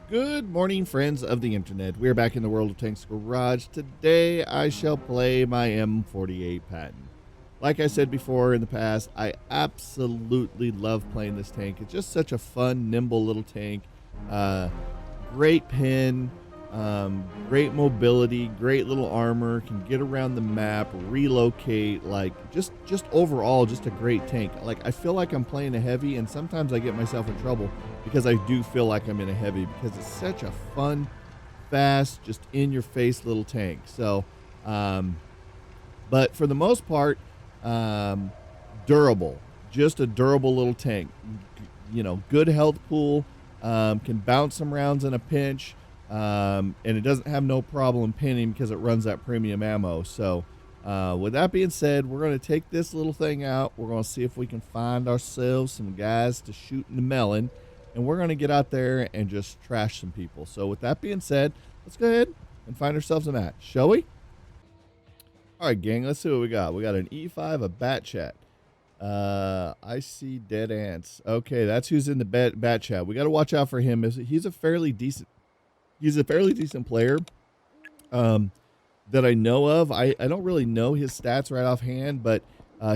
Good morning, friends of the internet. We are back in the World of Tanks Garage. Today, I shall play my M48 Patton. Like I said before in the past, I absolutely love playing this tank. It's just such a fun, nimble little tank. Great pin, great mobility, great little armor, can get around the map, relocate, like just overall, just a great tank. Like, I feel like I'm playing a heavy, and sometimes I get myself in trouble because I do feel like I'm in a heavy because it's such a fun, fast, just in your face little tank. So, but for the most part, durable, just a durable little tank, you know, good health pool, can bounce some rounds in a pinch, and it doesn't have no problem pinning because it runs that premium ammo. So, with that being said, we're going to take this little thing out. We're going to see if we can find ourselves some guys to shoot in the melon, and we're going to get out there and just trash some people. So with that being said, let's go ahead and find ourselves a match, shall we? All right, gang, let's see what we got. We got an E5, a bat chat. I see dead ants. Okay, that's who's in the bat chat. We got to watch out for him. He's a fairly decent player that I know of. I don't really know his stats right offhand, but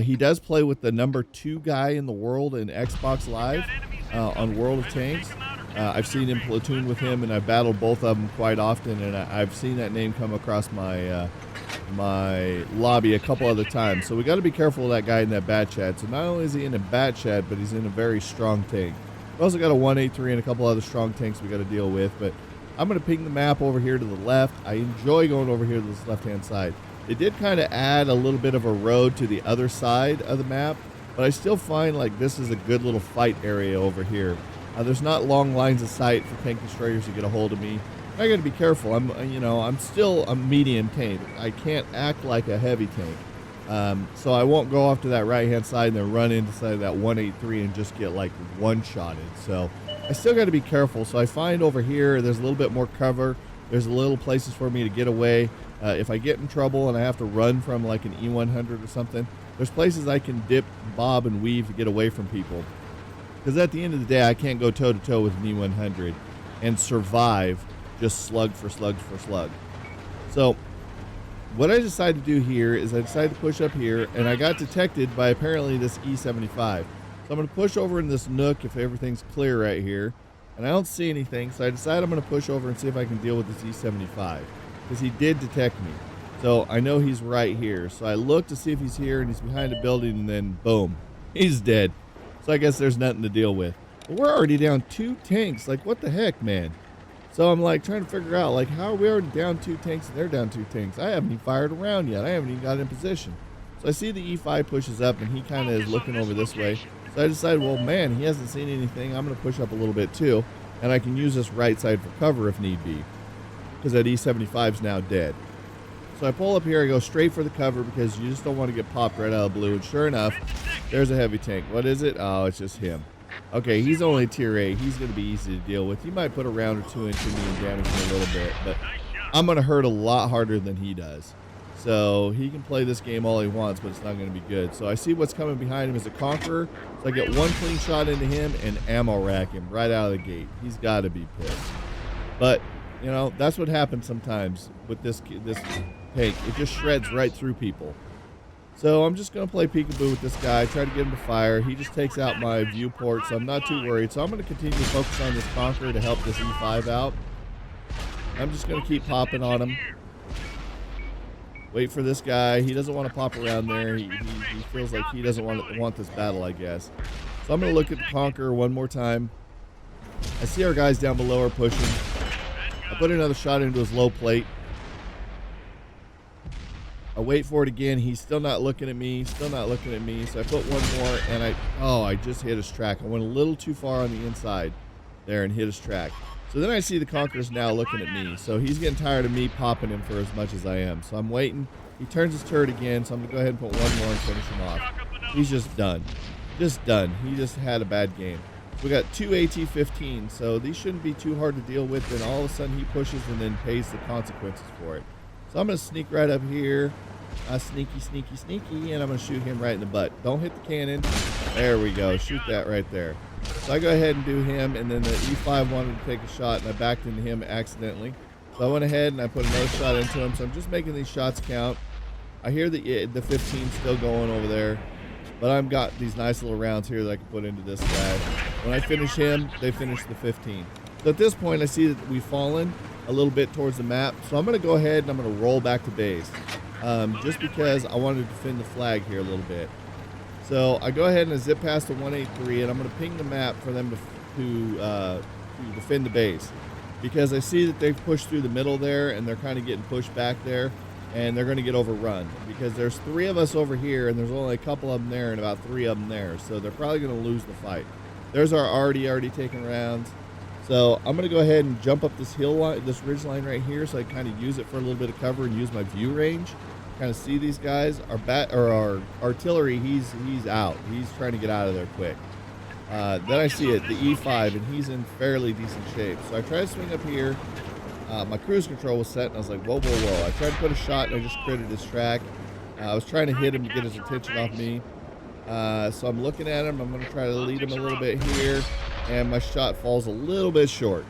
he does play with the #2 guy in the world in Xbox Live on World of Tanks. I've seen him platoon with him, and I've battled both of them quite often, and I've seen that name come across my my lobby a couple other times. So we got to be careful of that guy in that bat chat. So not only is he in a bat chat, but he's in a very strong tank. We also got a 183 and a couple other strong tanks we got to deal with, but I'm going to ping the map over here to the left. I enjoy going over here to this left-hand side. It did kind of add a little bit of a road to the other side of the map, but I still find like this is a good little fight area over here. There's not long lines of sight for tank destroyers to get a hold of me. I got to be careful. I'm still a medium tank. I can't act like a heavy tank. So I won't go off to that right-hand side and then run inside that 183 and just get like one-shotted. So I still got to be careful. So I find over here there's a little bit more cover. There's little places for me to get away. If I get in trouble and I have to run from like an E100 or something, there's places I can dip, bob, and weave to get away from people. Because at the end of the day, I can't go toe-to-toe with an E100 and survive just slug for slug for slug. So what I decided to do here is I decided to push up here, and I got detected by apparently this E75. So I'm going to push over in this nook if everything's clear right here, and I don't see anything, so I decided I'm going to push over and see if I can deal with this E75, because he did detect me. So I know he's right here. So I look to see if he's here, and he's behind a building, and then boom, he's dead. So I guess there's nothing to deal with. But we're already down 2 tanks. Like, what the heck, man? So I'm like trying to figure out, like, how are we already down 2 tanks and they're down 2 tanks? I haven't even fired around yet. I haven't even got in position. So I see the E5 pushes up, and he kind of is looking over this way. So I decided, well, man, he hasn't seen anything. I'm going to push up a little bit too, and I can use this right side for cover if need be, because that E75 is now dead. So I pull up here. I go straight for the cover because you just don't want to get popped right out of the blue. And sure enough, there's a heavy tank. What is it? Oh, it's just him. Okay, he's only tier 8. He's going to be easy to deal with. He might put a round or 2 into me and damage me a little bit, but I'm going to hurt a lot harder than he does. So he can play this game all he wants, but it's not going to be good. So I see what's coming behind him is a Conqueror. So I get one clean shot into him and ammo rack him right out of the gate. He's got to be pissed. But, you know, that's what happens sometimes with this tank. It just shreds right through people. So I'm just going to play peekaboo with this guy, try to get him to fire. He just takes out my viewport, so I'm not too worried. So I'm going to continue to focus on this Conqueror to help this E5 out. I'm just going to keep popping on him. Wait for this guy. He doesn't want to pop around there. He feels like he doesn't want this battle, I guess. So I'm going to look at the Conqueror one more time. I see our guys down below are pushing. I put another shot into his low plate. I wait for it again. He's still not looking at me. So I put one more, and I just hit his track. I went a little too far on the inside there and hit his track. So then I see the Conqueror's now looking at me. So he's getting tired of me popping him for as much as I am. So I'm waiting. He turns his turret again, so I'm going to go ahead and put one more and finish him off. He's just done. Just done. He just had a bad game. We got 2 AT-15, so these shouldn't be too hard to deal with. Then all of a sudden he pushes and then pays the consequences for it. So I'm going to sneak right up here. Sneaky, and I'm going to shoot him right in the butt. Don't hit the cannon. There we go. Shoot that right there. So I go ahead and do him, and then the E5 wanted to take a shot, and I backed into him accidentally. So I went ahead and I put another shot into him. So I'm just making these shots count. I hear the 15 still going over there, but I've got these nice little rounds here that I can put into this guy. When I finish him, they finish the 15. So at this point, I see that we've fallen a little bit towards the map. So I'm going to go ahead and I'm going to roll back to base, just because I wanted to defend the flag here a little bit. So I go ahead and I zip past the 183, and I'm going to ping the map for them to defend the base, because I see that they've pushed through the middle there, and they're kind of getting pushed back there, and they're going to get overrun because there's 3 of us over here, and there's only a couple of them there and about 3 of them there. So they're probably going to lose the fight. There's our already taken rounds. So I'm going to go ahead and jump up this hill line, this ridge line right here, so I kind of use it for a little bit of cover and use my view range. Kind of see these guys. Our artillery, he's out. He's trying to get out of there quick. Then I see it, the E5, and he's in fairly decent shape. So I try to swing up here. My cruise control was set, and I was like, whoa. I tried to put a shot, and I just critted his track. I was trying to hit him to get his attention off me. So I'm looking at him. I'm going to try to lead him a little bit here, and my shot falls a little bit short.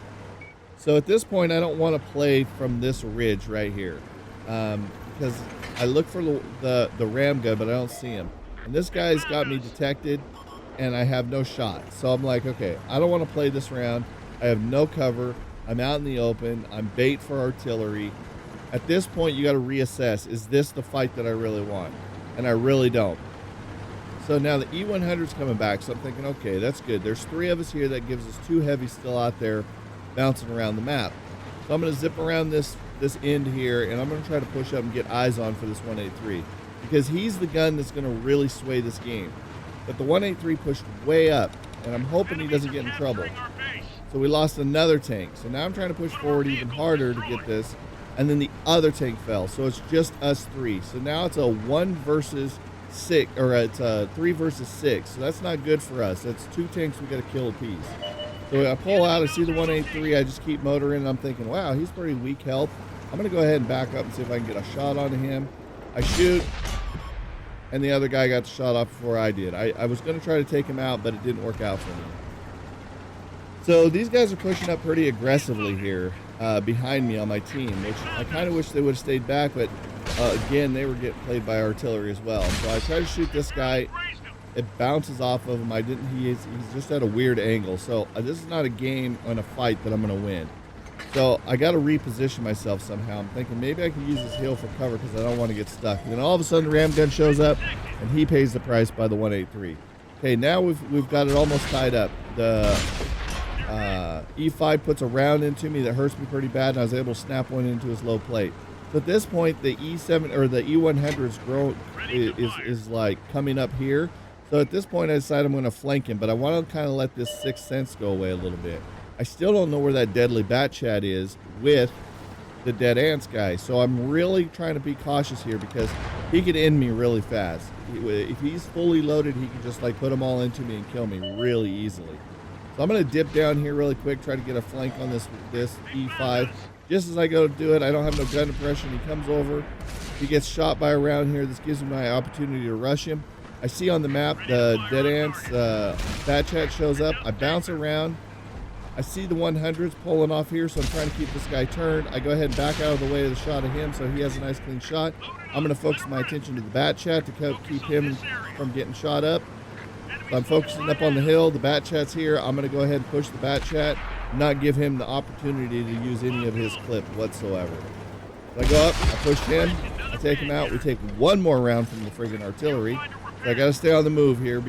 So at this point, I don't want to play from this ridge right here, because I look for the ram gun, but I don't see him. And this guy's got me detected, and I have no shot. So I'm like, okay, I don't want to play this round. I have no cover. I'm out in the open. I'm bait for artillery. At this point, you got to reassess. Is this the fight that I really want? And I really don't. So now the E100's coming back, so I'm thinking, okay, that's good. There's 3 of us here. That gives us 2 heavies still out there bouncing around the map. So I'm going to zip around this end here, and I'm going to try to push up and get eyes on for this 183, because he's the gun that's going to really sway this game. But the 183 pushed way up, and I'm hoping he doesn't get in trouble. So we lost another tank. So now I'm trying to push forward even harder to get this, and then the other tank fell. So it's just us 3. So now it's a 1 versus 6, or it's a 3 versus 6. So that's not good for us. That's 2 tanks we got to kill a piece. So I pull out, I see the 183, I just keep motoring, and I'm thinking, wow, he's pretty weak health. I'm going to go ahead and back up and see if I can get a shot onto him. I shoot, and the other guy got the shot off before I did. I was going to try to take him out, but it didn't work out for me. So these guys are pushing up pretty aggressively here behind me on my team, which I kind of wish they would have stayed back, but again, they were getting played by artillery as well. So I try to shoot this guy. It bounces off of him. He's just at a weird angle. So this is not a game on a fight that I'm going to win. So I got to reposition myself somehow. I'm thinking maybe I can use this hill for cover because I don't want to get stuck. And then all of a sudden the ram gun shows up, and he pays the price by the 183. Okay, now we've got it almost tied up. The E5 puts a round into me that hurts me pretty bad, and I was able to snap one into his low plate. So at this point, the E7 or the E100 is like coming up here. So at this point, I decide I'm going to flank him, but I want to kind of let this sixth sense go away a little bit. I still don't know where that deadly bat chat is with the dead ants guy. So I'm really trying to be cautious here because he could end me really fast. If he's fully loaded, he can just like put them all into me and kill me really easily. So I'm going to dip down here really quick, try to get a flank on this E5. Just as I go to do it, I don't have no gun depression. He comes over. He gets shot by a round here. This gives me my opportunity to rush him. I see on the map the dead ants bat chat shows up. I bounce around. I see the 100s pulling off here, so I'm trying to keep this guy turned. I go ahead and back out of the way of the shot of him so he has a nice clean shot. I'm going to focus my attention to the bat chat to keep him from getting shot up. So I'm focusing up on the hill. The bat chat's here. I'm going to go ahead and push the bat chat, not give him the opportunity to use any of his clip whatsoever. So I go up, I push him, I take him out. We take one more round from the friggin' artillery. So I got to stay on the move here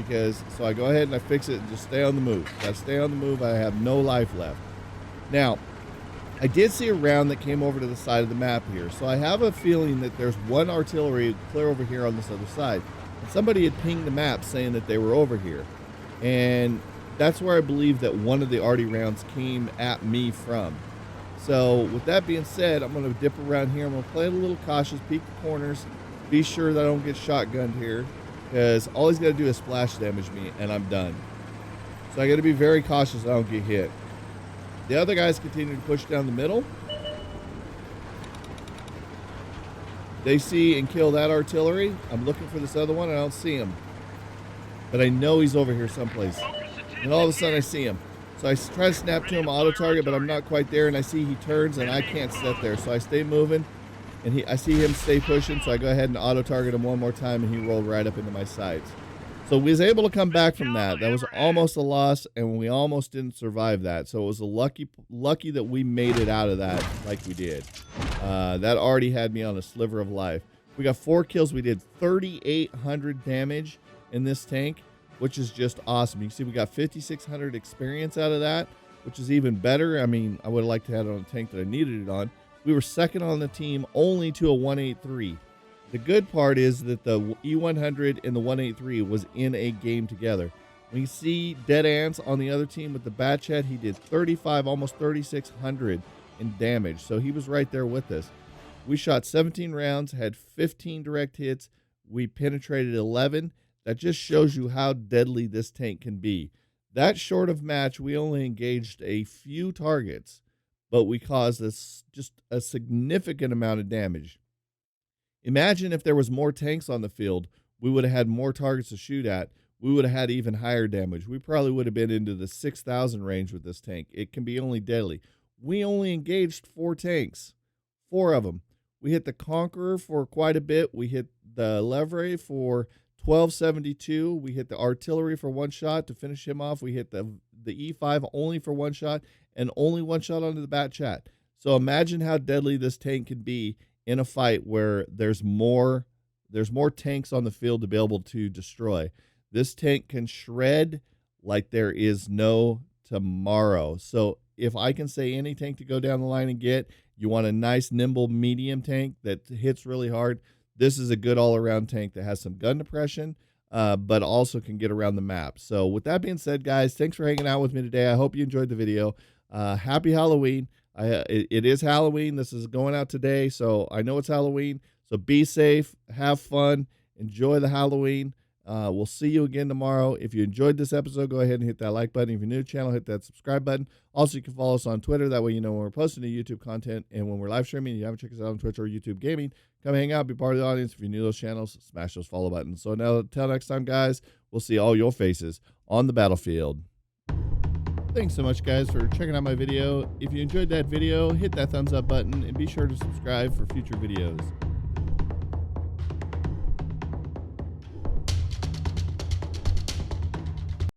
so I go ahead and I fix it and just stay on the move. Got to stay on the move. I have no life left. Now, I did see a round that came over to the side of the map here. So I have a feeling that there's one artillery clear over here on this other side. And somebody had pinged the map saying that they were over here. And that's where I believe that one of the arty rounds came at me from. So with that being said, I'm going to dip around here. I'm going to play it a little cautious, peek the corners, be sure that I don't get shotgunned here. Because all he's got to do is splash damage me, and I'm done. So I got to be very cautious I don't get hit. The other guys continue to push down the middle. They see and kill that artillery. I'm looking for this other one, and I don't see him. But I know he's over here someplace. And all of a sudden I see him. So I try to snap to him, auto target, but I'm not quite there. And I see he turns and I can't sit there. So I stay moving and I see him stay pushing. So I go ahead and auto target him one more time and he rolled right up into my sights. So we was able to come back from that. That was almost a loss and we almost didn't survive that. So it was a lucky that we made it out of that like we did. That already had me on a sliver of life. We got 4 kills. We did 3,800 damage in this tank, which is just awesome. You can see we got 5,600 experience out of that, which is even better. I mean, I would have liked to have it on a tank that I needed it on. We were second on the team only to a 183. The good part is that the E100 and the 183 was in a game together. When you see Dead Ants on the other team with the Bat Chat, he did 35, almost 3,600 in damage. So he was right there with us. We shot 17 rounds, had 15 direct hits. We penetrated 11. That just shows you how deadly this tank can be. That short of match, we only engaged a few targets, but we caused just a significant amount of damage. Imagine if there was more tanks on the field, we would have had more targets to shoot at. We would have had even higher damage. We probably would have been into the 6,000 range with this tank. It can be only deadly. We only engaged 4 tanks, 4 of them. We hit the Conqueror for quite a bit. We hit the Levray for 1272. We hit the artillery for 1 shot to finish him off. We hit the E5 only for 1 shot and only 1 shot onto the Bat Chat. So imagine how deadly this tank can be in a fight where there's more tanks on the field to be able to destroy. This tank can shred like there is no tomorrow. So if I can say any tank to go down the line and get, you want a nice, nimble, medium tank that hits really hard, this is a good all-around tank that has some gun depression, but also can get around the map. So with that being said, guys, thanks for hanging out with me today. I hope you enjoyed the video. Happy Halloween. It is Halloween. This is going out today, so I know it's Halloween. So be safe, have fun, enjoy the Halloween. We'll see you again tomorrow. If you enjoyed this episode, go ahead and hit that like button. If you're new to the channel, hit that subscribe button. Also, you can follow us on Twitter. That way you know when we're posting new YouTube content and when we're live streaming. If you haven't checked us out on Twitch or YouTube Gaming, come hang out, be part of the audience. If you're new to those channels, smash those follow buttons. So now, until next time, guys, we'll see all your faces on the battlefield. Thanks so much, guys, for checking out my video. If you enjoyed that video, hit that thumbs up button and be sure to subscribe for future videos.